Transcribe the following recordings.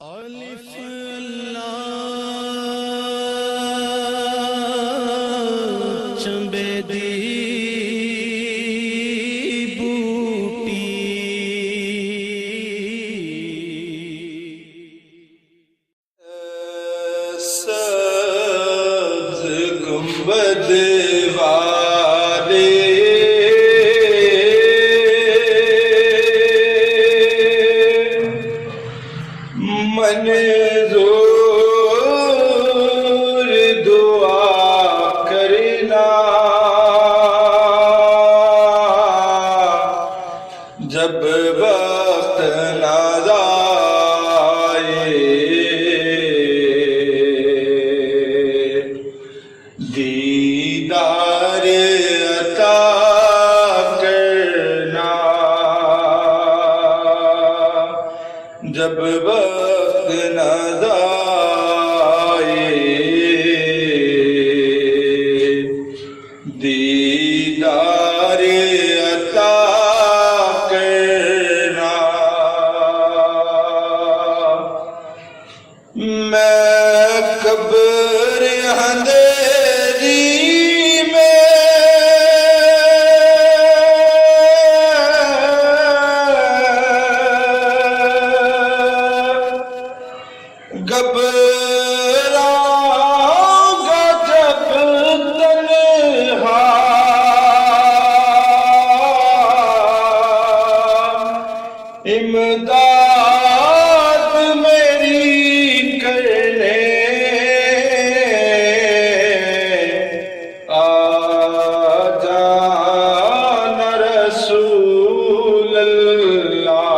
الف چمبے دی بوٹی سبز گنبد والے منظور دعا کرنا جب وقت نازائے دیدار عطا کرنا جب وقت نازائے دیدار عطا کرنا میں قبر اندھیری گھبراؤں گا جب تنہا امداد میری کرنے آ جانا رسول اللہ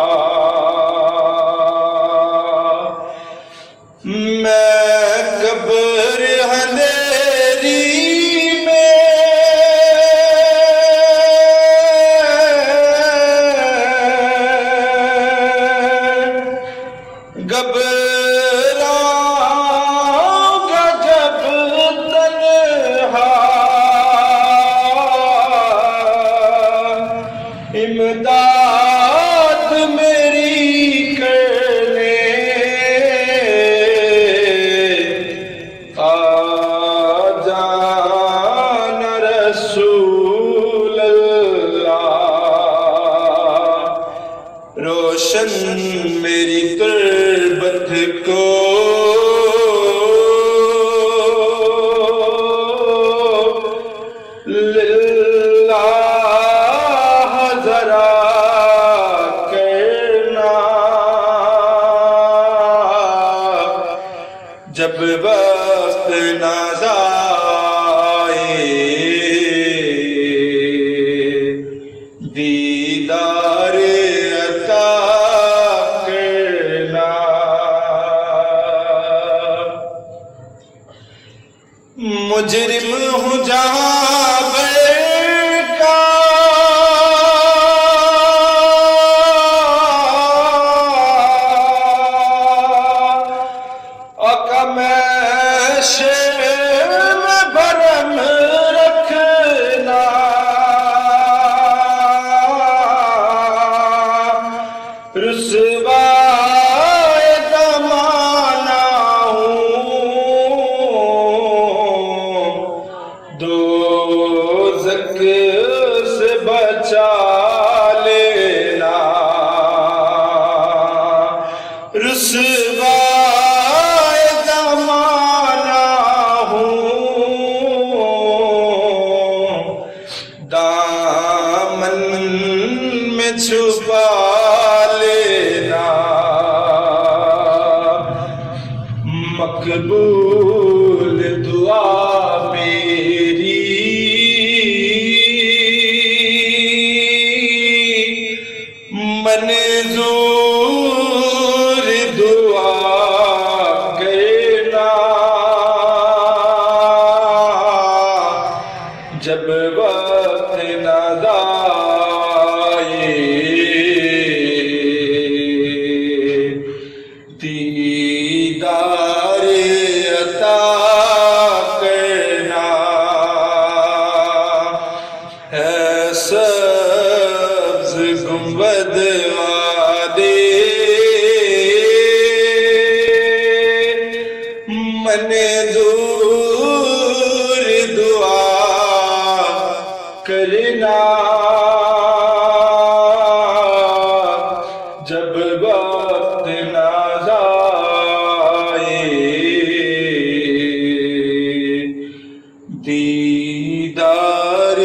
میں قبر اندھیری میں گھبراؤں گا جب تنہا امداد میری کرنے آ جانا رسول اللہ روشن میری تربت کو للہ ذرا کرنا جب وقت نازائے دیدار عطا کرنا مجرم ہوں جہاں کا آقا میں شیر میں بھرم رکھنا رسوائے زمانہ ہوں دوزخ سے بچا لینا رسوائے زمانہ ہوں دامن میں چھپا لینا مقبول دعا میری منظور دعا کرنا جب وقت نازائے دیدار عطا کرنا ہے سبز گنبد والے منظور دعا کرنا جب وقت ناز آئے دیدار